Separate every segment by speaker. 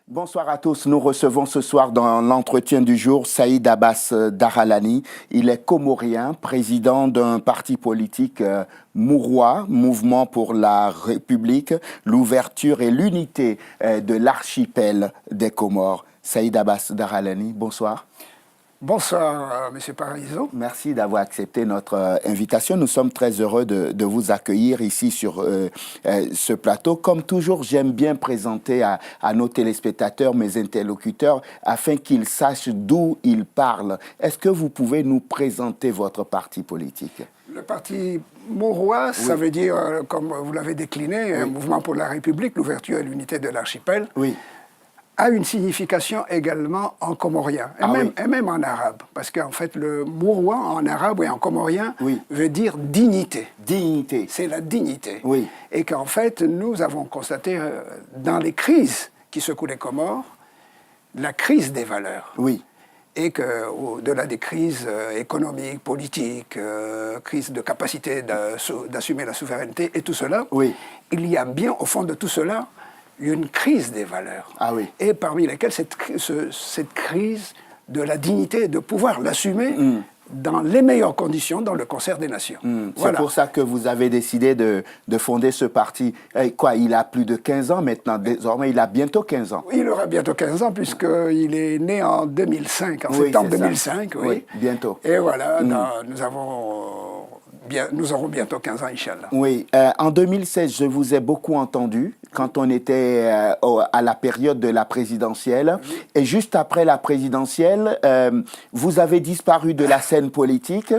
Speaker 1: Bonsoir à tous. Nous recevons ce soir dans l'entretien du jour Saïd Abbas Darhalani. Il est comorien, président d'un parti politique mourois, Mouvement pour la République, l'ouverture et l'unité de l'archipel des Comores. Saïd Abbas Darhalani, bonsoir.
Speaker 2: Bonsoir, M. Parisot.
Speaker 1: Merci d'avoir accepté notre invitation. Nous sommes très heureux de vous accueillir ici sur ce plateau. Comme toujours, j'aime bien présenter à nos téléspectateurs, mes interlocuteurs, afin qu'ils sachent d'où ils parlent. Est-ce que vous pouvez nous présenter votre parti politique?
Speaker 2: Le parti mourois, oui. Ça veut dire, comme vous l'avez décliné, oui. Un mouvement pour la République, l'ouverture et l'unité de l'archipel.
Speaker 1: Oui.
Speaker 2: A une signification également en comorien, et même en arabe. Parce qu'en fait, le mourois en arabe et en comorien veut dire dignité.
Speaker 1: Dignité.
Speaker 2: C'est la dignité.
Speaker 1: Oui.
Speaker 2: Et qu'en fait, nous avons constaté dans les crises qui secouent les Comores, la crise des valeurs.
Speaker 1: Oui.
Speaker 2: Et qu'au-delà des crises économiques, politiques, crises de capacité d'assumer la souveraineté et tout cela, il y a bien au fond de tout cela une crise des valeurs, et parmi lesquelles cette crise de la dignité, de pouvoir l'assumer dans les meilleures conditions, dans le concert des nations.
Speaker 1: Voilà. C'est pour ça que vous avez décidé de fonder ce parti. Il a plus de 15 ans maintenant, désormais il a bientôt 15 ans.
Speaker 2: Il aura bientôt 15 ans, puisqu'il est né en 2005, en septembre 2005.
Speaker 1: Oui, bientôt.
Speaker 2: Et voilà, nous aurons bientôt 15 ans, Inch'Allah.
Speaker 1: Oui, en 2016, je vous ai beaucoup entendu quand on était à la période de la présidentielle. Et juste après la présidentielle, vous avez disparu de la scène politique.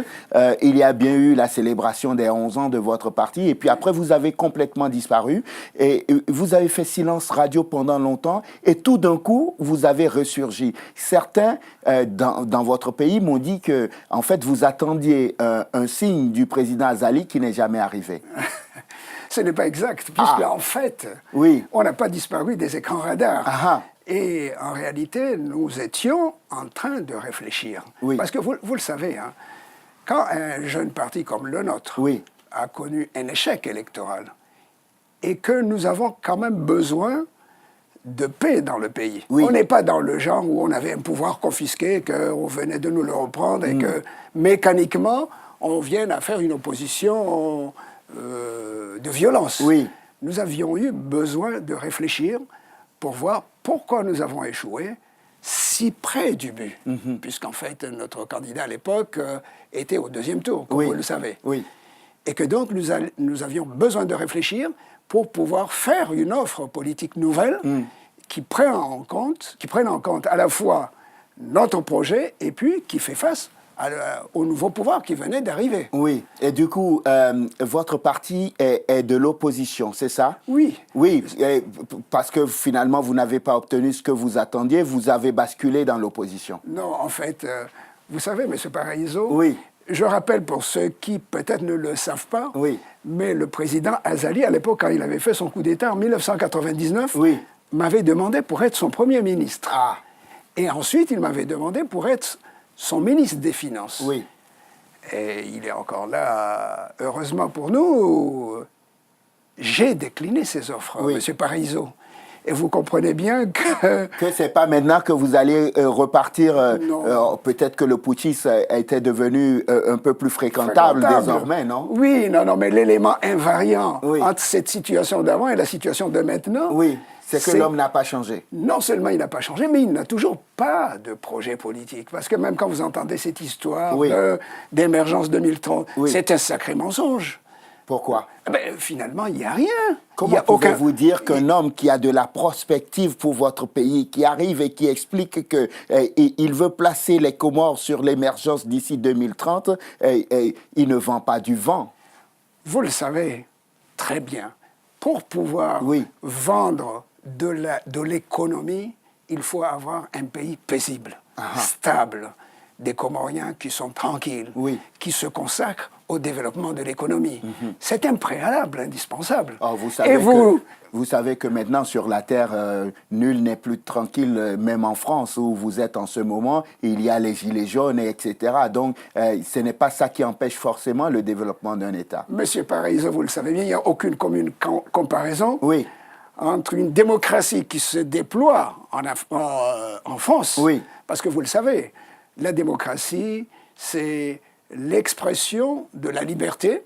Speaker 1: Il y a bien eu la célébration des 11 ans de votre parti. Et puis après, vous avez complètement disparu. Et vous avez fait silence radio pendant longtemps. Et tout d'un coup, vous avez ressurgi. Certains dans votre pays m'ont dit que, en fait, vous attendiez un signe du président Azali qui n'est jamais arrivé.
Speaker 2: Ce n'est pas exact, puisque en fait, on n'a pas disparu des écrans radars. Et en réalité, nous étions en train de réfléchir. Parce que vous le savez, hein, quand un jeune parti comme le nôtre a connu un échec électoral, et que nous avons quand même besoin de paix dans le pays. On n'est pas dans le genre où on avait un pouvoir confisqué, qu'on venait de nous le reprendre, et que mécaniquement, on vienne à faire une opposition de violence. Nous avions eu besoin de réfléchir pour voir pourquoi nous avons échoué si près du but, puisqu'en fait, notre candidat à l'époque était au deuxième tour, comme vous le savez. Et que donc, nous avions besoin de réfléchir pour pouvoir faire une offre politique nouvelle qui prenne en compte à la fois notre projet et puis qui fait face au nouveau pouvoir qui venait d'arriver.
Speaker 1: Oui, et du coup, votre parti est de l'opposition, c'est ça?
Speaker 2: Oui.
Speaker 1: Oui, parce que finalement, vous n'avez pas obtenu ce que vous attendiez, vous avez basculé dans l'opposition.
Speaker 2: Non, en fait, vous savez, M. Parisot, je rappelle pour ceux qui peut-être ne le savent pas, mais le président Azali, à l'époque, quand il avait fait son coup d'État en 1999, m'avait demandé pour être son Premier ministre. Et ensuite, il m'avait demandé pour être son ministre des Finances. Et il est encore là, heureusement pour nous. J'ai décliné ces offres, M. Parisot. Et vous comprenez bien que...
Speaker 1: Que ce n'est pas maintenant que vous allez repartir... peut-être que le putschisme était devenu un peu plus fréquentable désormais, non?
Speaker 2: Oui, non, mais l'élément invariant entre cette situation d'avant et la situation de maintenant...
Speaker 1: C'est que l'homme n'a pas changé.
Speaker 2: Non seulement il n'a pas changé, mais il n'a toujours pas de projet politique. Parce que même quand vous entendez cette histoire d'émergence 2030, c'est un sacré mensonge.
Speaker 1: Pourquoi?
Speaker 2: Finalement, il n'y a rien.
Speaker 1: Comment pouvez-vous dire qu'un homme qui a de la prospective pour votre pays, qui arrive et qui explique qu'il veut placer les Comores sur l'émergence d'ici 2030, il ne vend pas du vent?
Speaker 2: Vous le savez très bien. Pour pouvoir vendre de l'économie, il faut avoir un pays paisible, stable, des Comoriens qui sont tranquilles, qui se consacrent au développement de l'économie. C'est un préalable indispensable.
Speaker 1: Oh, vous savez que maintenant, sur la Terre, nul n'est plus tranquille, même en France, où vous êtes en ce moment. Il y a les gilets jaunes, etc. Donc, ce n'est pas ça qui empêche forcément le développement d'un État.
Speaker 2: Monsieur Paraiso, vous le savez bien, il n'y a aucune commune comparaison entre une démocratie qui se déploie en France, parce que vous le savez, la démocratie, c'est l'expression de la liberté.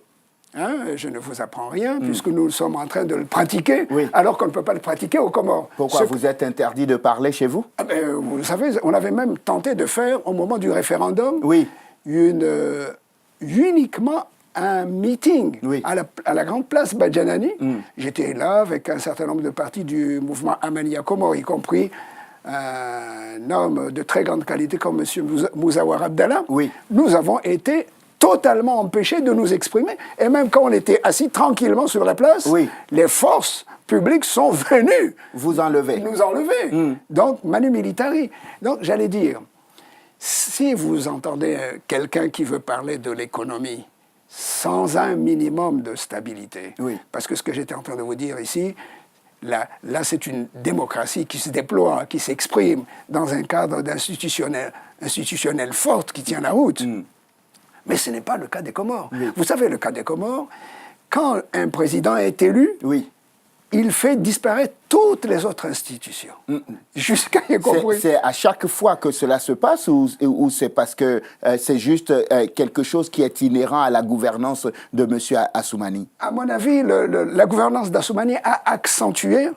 Speaker 2: Hein, je ne vous apprends rien, puisque nous sommes en train de le pratiquer, alors qu'on ne peut pas le pratiquer aux Comores.
Speaker 1: Pourquoi vous êtes interdit de parler chez vous?
Speaker 2: Vous le savez, on avait même tenté de faire, au moment du référendum, uniquement un meeting à la grande place Badjanani. J'étais là avec un certain nombre de partis du mouvement Amania Comore, y compris un homme de très grande qualité comme M. Mouzawar Abdallah. Nous avons été totalement empêchés de nous exprimer. Et même quand on était assis tranquillement sur la place, les forces publiques sont venues
Speaker 1: nous enlever.
Speaker 2: Donc, manu militari. Donc, j'allais dire, si vous entendez quelqu'un qui veut parler de l'économie sans un minimum de stabilité, parce que ce que j'étais en train de vous dire ici, là c'est une démocratie qui se déploie, qui s'exprime dans un cadre institutionnel fort qui tient la route. Mais ce n'est pas le cas des Comores. Vous savez, le cas des Comores, quand un président est élu, il fait disparaître toutes les autres institutions. Jusqu'à y compris.
Speaker 1: C'est à chaque fois que cela se passe ou c'est parce que c'est juste quelque chose qui est inhérent à la gouvernance de M. Assoumani?
Speaker 2: À mon avis, la gouvernance d'Assoumani a accentué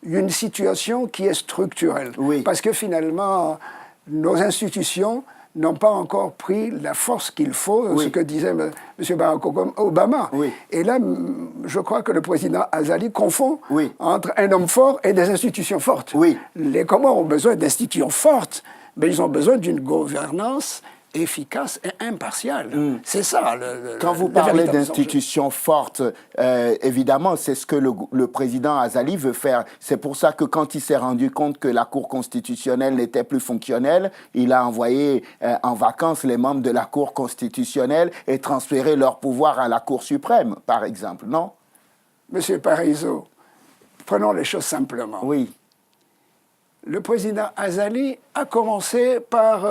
Speaker 2: une situation qui est structurelle. Parce que finalement, nos institutions n'ont pas encore pris la force qu'il faut, ce que disait M. Barack Obama. Et là, je crois que le président Azali confond entre un homme fort et des institutions fortes. Les Comores ont besoin d'institutions fortes, mais ils ont besoin d'une gouvernance efficace et impartiale. C'est ça.
Speaker 1: Quand vous parlez d'institutions fortes, évidemment, c'est ce que le président Azali veut faire. C'est pour ça que quand il s'est rendu compte que la Cour constitutionnelle n'était plus fonctionnelle, il a envoyé en vacances les membres de la Cour constitutionnelle et transféré leur pouvoir à la Cour suprême, par exemple, non?
Speaker 2: Monsieur Paraiso, prenons les choses simplement. Le président Azali a commencé par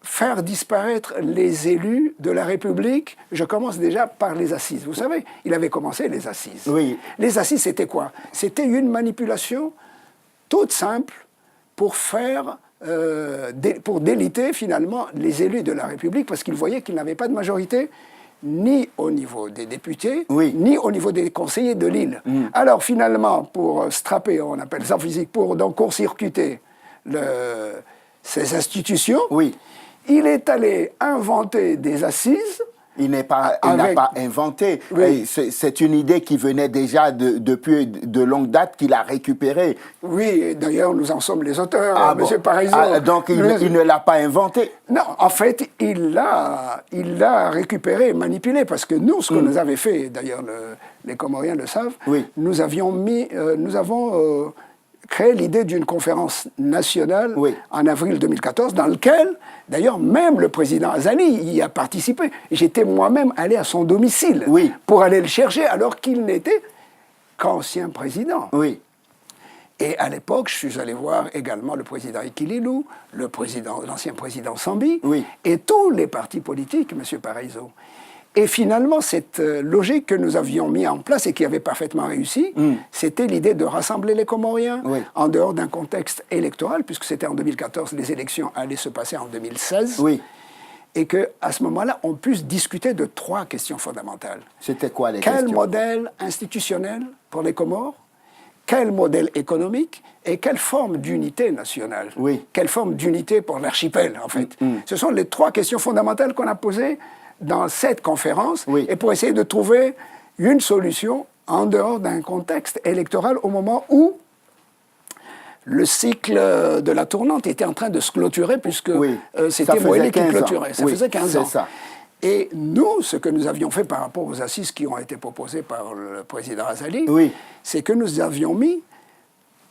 Speaker 2: faire disparaître les élus de la République. Je commence déjà par les assises. Vous savez, il avait commencé les assises. Les assises, c'était quoi? C'était une manipulation toute simple pour faire, pour déliter finalement les élus de la République, parce qu'il voyait qu'ils n'avaient pas de majorité ni au niveau des députés, ni au niveau des conseillers de l'île. Alors finalement, pour strapper, on appelle ça en physique, pour donc court-circuiter ces institutions, il est allé inventer des assises.
Speaker 1: Il n'a pas inventé. C'est une idée qui venait déjà depuis de longue date qu'il a récupérée.
Speaker 2: D'ailleurs, nous en sommes les auteurs, M. Paraiso.
Speaker 1: Donc, il ne l'a pas inventé?
Speaker 2: Non, en fait, il l'a récupéré, manipulé, parce que nous, ce que nous avait fait, d'ailleurs, les Comoriens le savent, nous avons créé l'idée d'une conférence nationale en avril 2014, dans laquelle, d'ailleurs, même le président Azali y a participé. J'étais moi-même allé à son domicile pour aller le chercher, alors qu'il n'était qu'ancien président. Et à l'époque, je suis allé voir également le président Ikililou, l'ancien président Sambi, et tous les partis politiques, M. Paraiso. Et finalement, cette logique que nous avions mis en place et qui avait parfaitement réussi, c'était l'idée de rassembler les Comoriens en dehors d'un contexte électoral, puisque c'était en 2014, les élections allaient se passer en 2016, et qu'à ce moment-là, on puisse discuter de 3 questions fondamentales.
Speaker 1: C'était quoi les questions?
Speaker 2: Quel modèle institutionnel pour les Comores? Quel modèle économique? Et quelle forme d'unité nationale? Quelle forme d'unité pour l'archipel, en fait? Ce sont les 3 questions fondamentales qu'on a posées dans cette conférence, et pour essayer de trouver une solution en dehors d'un contexte électoral au moment où le cycle de la tournante était en train de se clôturer, puisque c'était Moëlli qui clôturait. Ça faisait 15 ans. Et nous, ce que nous avions fait par rapport aux assises qui ont été proposées par le président Azali, c'est que nous avions mis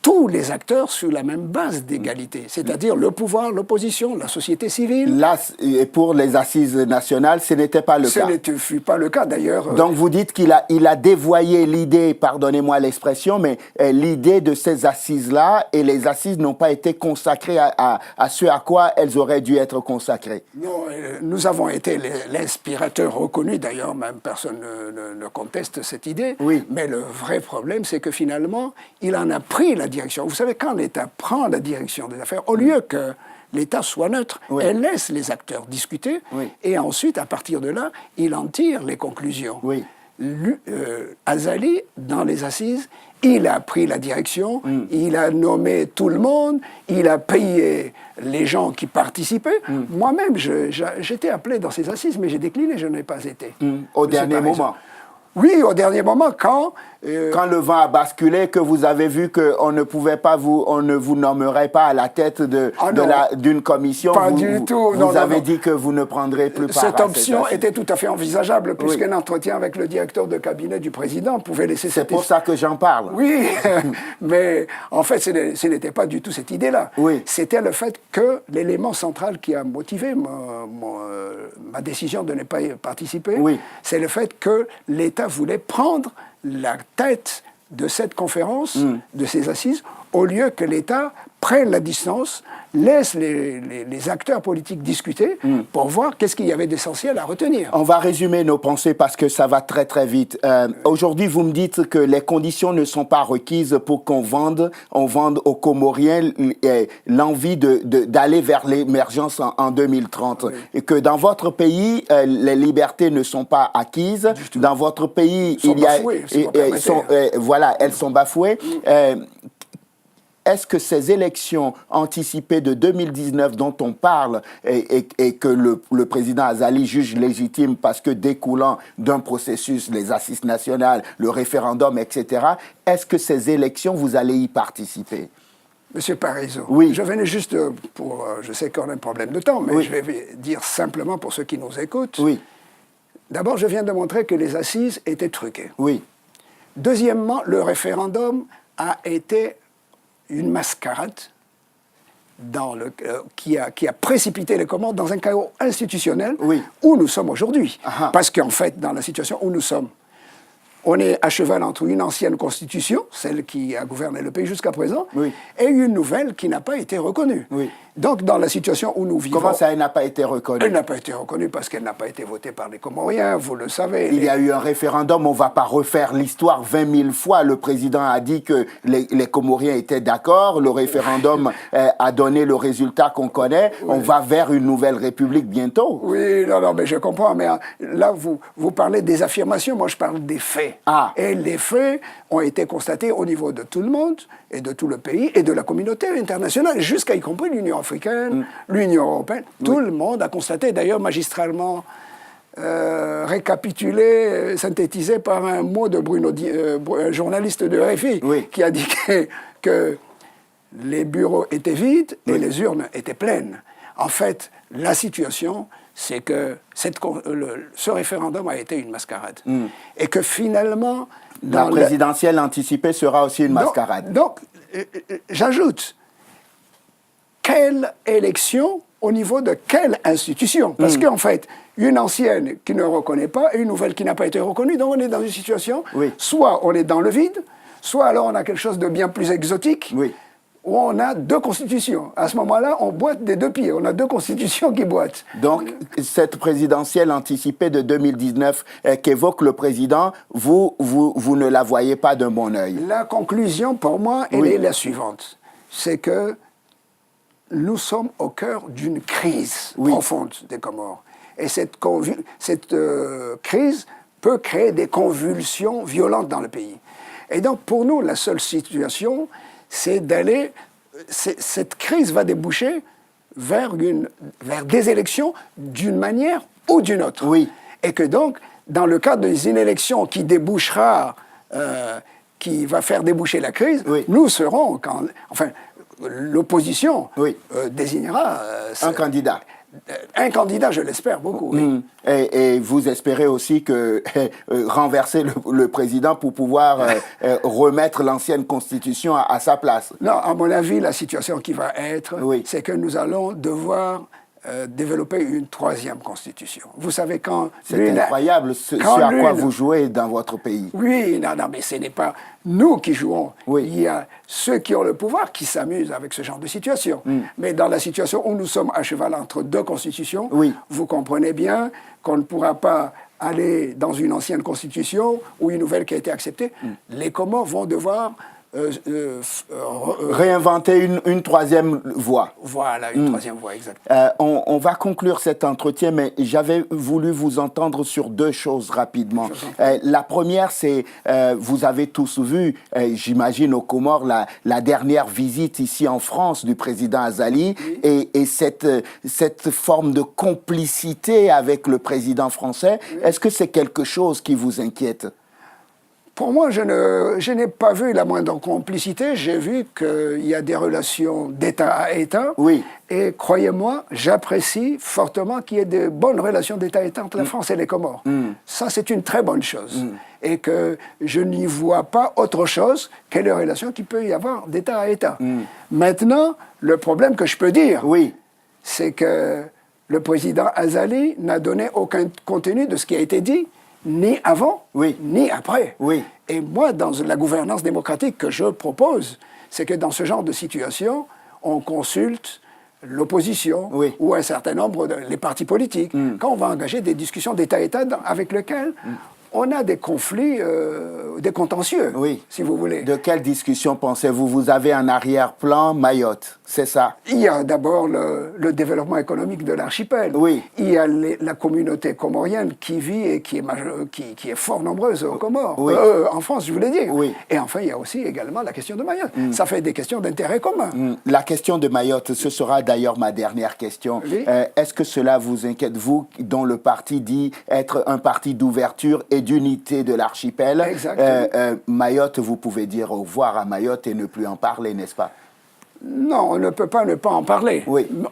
Speaker 2: tous les acteurs sur la même base d'égalité, c'est-à-dire le pouvoir, l'opposition, la société civile.
Speaker 1: Là, et pour les assises nationales, ce n'était pas le cas.
Speaker 2: Ce ne fut pas le cas, d'ailleurs.
Speaker 1: Donc vous dites qu'il a dévoyé l'idée, pardonnez-moi l'expression, mais l'idée de ces assises-là, et les assises n'ont pas été consacrées à ce à quoi elles auraient dû être consacrées.
Speaker 2: Non, nous avons été l'inspirateur reconnu, d'ailleurs, même personne ne conteste cette idée.
Speaker 1: Oui.
Speaker 2: Mais le vrai problème, c'est que finalement, il en a pris la direction. Vous savez, quand l'État prend la direction des affaires, au lieu que l'État soit neutre, elle laisse les acteurs discuter, et ensuite, à partir de là, il en tire les conclusions. Azali, dans les assises, il a pris la direction, il a nommé tout le monde, il a payé les gens qui participaient. Moi-même, j'étais appelé dans ces assises, mais j'ai décliné, je n'ai pas été.
Speaker 1: Au dernier moment.
Speaker 2: Oui, au dernier moment, quand
Speaker 1: le vent a basculé, que vous avez vu qu'on ne pouvait pas on ne vous nommerait pas à la tête d'une commission.
Speaker 2: Pas du tout.
Speaker 1: Vous avez dit que vous ne prendrez plus part.
Speaker 2: Cette option était tout à fait envisageable, puisqu'un entretien avec le directeur de cabinet du président pouvait laisser cette...
Speaker 1: C'est pour ça que j'en parle.
Speaker 2: Oui, mais en fait, ce n'était pas du tout cette idée-là. C'était le fait que l'élément central qui a motivé ma décision de ne pas y participer, c'est le fait que l'État voulait prendre la tête de cette conférence, de ces assises, au lieu que l'État prenne la distance, laisse les acteurs politiques discuter pour voir qu'est-ce qu'il y avait d'essentiel à retenir.
Speaker 1: On va résumer nos pensées parce que ça va très très vite. Aujourd'hui, vous me dites que les conditions ne sont pas requises pour qu'on vende aux Comoriens l'envie d'aller vers l'émergence en 2030. Et que dans votre pays, les libertés ne sont pas acquises. Dans votre pays, elles sont bafouées. Est-ce que ces élections anticipées de 2019 dont on parle et que le président Azali juge légitime parce que découlant d'un processus, les assises nationales, le référendum, etc., est-ce que ces élections, vous allez y participer?
Speaker 2: Monsieur Parizeau,
Speaker 1: oui.
Speaker 2: Je venais juste pour... je sais qu'on a un problème de temps, mais je vais dire simplement pour ceux qui nous écoutent.
Speaker 1: Oui.
Speaker 2: D'abord, je viens de montrer que les assises étaient truquées.
Speaker 1: Oui.
Speaker 2: Deuxièmement, le référendum a été une mascarade qui a précipité les commandes dans un chaos institutionnel où nous sommes aujourd'hui. Parce qu'en fait, dans la situation où nous sommes, on est à cheval entre une ancienne constitution, celle qui a gouverné le pays jusqu'à présent, et une nouvelle qui n'a pas été reconnue. Donc, dans la situation où nous vivons...
Speaker 1: Comment ça, elle n'a pas été reconnue?
Speaker 2: Elle n'a pas été reconnue parce qu'elle n'a pas été votée par les Comoriens, vous le savez.
Speaker 1: Il y a eu un référendum, on ne va pas refaire l'histoire 20 000 fois. Le président a dit que les Comoriens étaient d'accord, le référendum a donné le résultat qu'on connaît. On va vers une nouvelle république bientôt.
Speaker 2: Oui, non, mais je comprends, mais là, vous parlez des affirmations, moi je parle des faits. Et les faits ont été constatés au niveau de tout le monde, et de tout le pays, et de la communauté internationale, jusqu'à y compris l'Union africaine, l'Union européenne. Tout le monde a constaté, d'ailleurs magistralement récapitulé, synthétisé par un mot de Bruno, un journaliste de RFI, qui a dit que les bureaux étaient vides et les urnes étaient pleines. En fait, la situation, c'est que ce référendum a été une mascarade. Et que finalement...
Speaker 1: La présidentielle anticipée sera aussi une mascarade.
Speaker 2: Donc j'ajoute, quelle élection au niveau de quelle institution? Parce qu'en fait, une ancienne qui ne reconnaît pas et une nouvelle qui n'a pas été reconnue, donc on est dans une situation, soit on est dans le vide, soit alors on a quelque chose de bien plus exotique, où on a deux constitutions. À ce moment-là, on boite des deux pieds. On a deux constitutions qui boitent.
Speaker 1: Donc, cette présidentielle anticipée de 2019 qu'évoque le président, vous ne la voyez pas d'un bon œil?
Speaker 2: La conclusion, pour moi, elle est la suivante. C'est que nous sommes au cœur d'une crise profonde des Comores. Et cette crise peut créer des convulsions violentes dans le pays. Et donc, pour nous, la seule situation... c'est d'aller... Cette crise va déboucher vers des élections d'une manière ou d'une autre. Et que donc, dans le cadre d'une élection qui débouchera, qui va faire déboucher la crise, nous serons... Enfin, l'opposition désignera...
Speaker 1: un candidat.
Speaker 2: Un candidat, je l'espère beaucoup, oui.
Speaker 1: Et vous espérez aussi que renverser le président pour pouvoir remettre l'ancienne constitution à sa place?
Speaker 2: Non, à mon avis, la situation qui va être, c'est que nous allons devoir développer une troisième constitution. Vous savez, quand...
Speaker 1: C'est incroyable ce à quoi vous jouez dans votre pays.
Speaker 2: Oui, non, mais ce n'est pas nous qui jouons. Il y a ceux qui ont le pouvoir qui s'amusent avec ce genre de situation. Mais dans la situation où nous sommes à cheval entre deux constitutions, vous comprenez bien qu'on ne pourra pas aller dans une ancienne constitution ou une nouvelle qui a été acceptée. Les Comores vont devoir...
Speaker 1: réinventer une troisième voie.
Speaker 2: Voilà, une troisième voie, exact.
Speaker 1: On va conclure cet entretien, mais j'avais voulu vous entendre sur deux choses rapidement. La première, c'est, vous avez tous vu, j'imagine aux Comores, la dernière visite ici en France du président Azali, et cette forme de complicité avec le président français. Est-ce que c'est quelque chose qui vous inquiète?
Speaker 2: Pour moi, je n'ai pas vu la moindre complicité. J'ai vu qu'il y a des relations d'État à État. Et croyez-moi, j'apprécie fortement qu'il y ait de bonnes relations d'État à État entre la France et les Comores. Ça, c'est une très bonne chose. Et que je n'y vois pas autre chose que les relations qu'il peut y avoir d'État à État. Maintenant, le problème que je peux dire, c'est que le président Azali n'a donné aucun contenu de ce qui a été dit, ni avant, ni après. Et moi, dans la gouvernance démocratique que je propose, c'est que dans ce genre de situation, on consulte l'opposition ou un certain nombre les partis politiques. Quand on va engager des discussions d'État-État avec lesquelles on a des conflits, des contentieux, si vous voulez.
Speaker 1: De quelle discussion pensez-vous? Vous avez un arrière-plan Mayotte, c'est ça?
Speaker 2: Il y a d'abord le développement économique de l'archipel. Il y a la communauté comorienne qui vit et qui est fort nombreuse aux Comores. En France, je voulais dire. Et enfin, il y a aussi également la question de Mayotte. Ça fait des questions d'intérêt commun.
Speaker 1: La question de Mayotte, ce sera d'ailleurs ma dernière question. Est-ce que cela vous inquiète, vous, dont le parti dit être un parti d'ouverture et d'unité de l'archipel? Mayotte, vous pouvez dire au revoir à Mayotte et ne plus en parler, n'est-ce pas?
Speaker 2: Non, on ne peut pas ne pas en parler.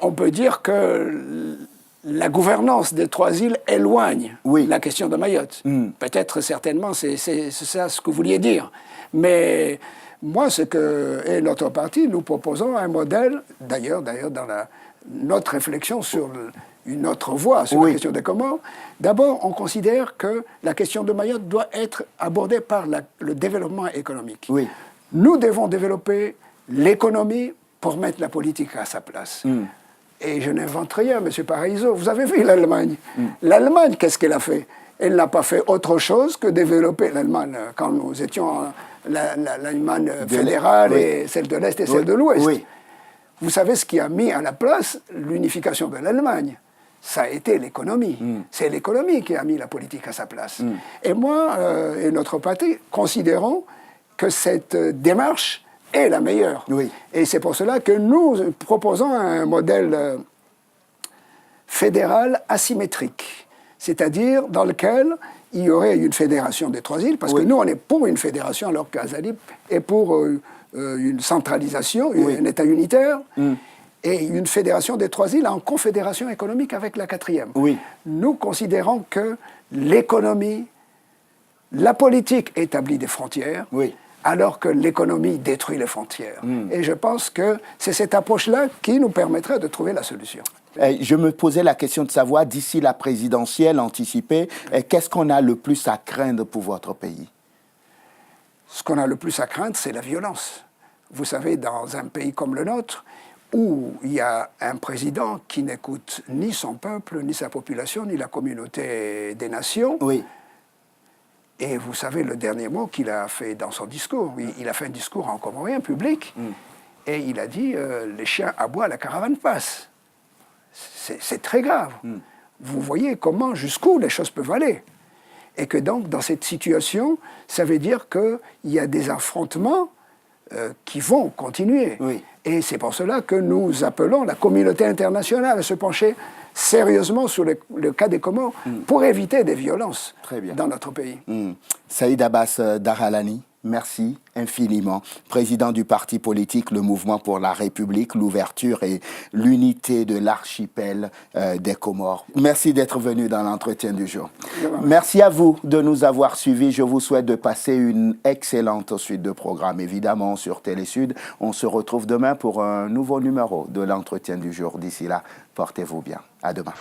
Speaker 2: On peut dire que la gouvernance des trois îles éloigne la question de Mayotte. Peut-être, certainement, c'est ça ce que vous vouliez dire. Mais moi, et notre parti, nous proposons un modèle, d'ailleurs dans notre réflexion sur une autre voie sur la question des Comores. D'abord, on considère que la question de Mayotte doit être abordée par le développement économique. Nous devons développer l'économie pour mettre la politique à sa place. Et je n'invente rien, M. Paraiso. Vous avez vu l'Allemagne. L'Allemagne, qu'est-ce qu'elle a fait? Elle n'a pas fait autre chose que développer l'Allemagne quand nous étions l'Allemagne fédérale et celle de l'Est et celle de l'Ouest. Vous savez ce qui a mis à la place l'unification de l'Allemagne? Ça a été l'économie. C'est l'économie qui a mis la politique à sa place. Et moi et notre parti considérons que cette démarche est la meilleure. Et c'est pour cela que nous proposons un modèle fédéral asymétrique, c'est-à-dire dans lequel il y aurait une fédération des trois îles, parce que nous, on est pour une fédération, alors qu'Azali est pour une centralisation, un État unitaire, et une fédération des trois îles en confédération économique avec la quatrième. Nous considérons que l'économie, la politique établit des frontières, alors que l'économie détruit les frontières. Et je pense que c'est cette approche-là qui nous permettrait de trouver la solution.
Speaker 1: Je me posais la question de savoir, d'ici la présidentielle anticipée, qu'est-ce qu'on a le plus à craindre pour votre pays?
Speaker 2: Ce qu'on a le plus à craindre, c'est la violence. Vous savez, dans un pays comme le nôtre, où il y a un président qui n'écoute ni son peuple, ni sa population, ni la communauté des nations. Et vous savez le dernier mot qu'il a fait dans son discours. Il a fait un discours en comorien public, et il a dit les chiens aboient, la caravane passe. C'est très grave. Vous voyez comment, jusqu'où les choses peuvent aller. Et que donc, dans cette situation, ça veut dire qu'il y a des affrontements qui vont continuer. Et c'est pour cela que nous appelons la communauté internationale à se pencher sérieusement sur le cas des Comores pour éviter des violences dans notre pays.
Speaker 1: Saïd Abbas Darhalani, Merci infiniment. Président du parti politique Le Mouvement pour la République, l'ouverture et l'unité de l'archipel des Comores. Merci d'être venu dans l'entretien du jour. Merci à vous de nous avoir suivis. Je vous souhaite de passer une excellente suite de programmes, évidemment, sur Télésud. On se retrouve demain pour un nouveau numéro de l'entretien du jour. D'ici là, portez-vous bien. À demain.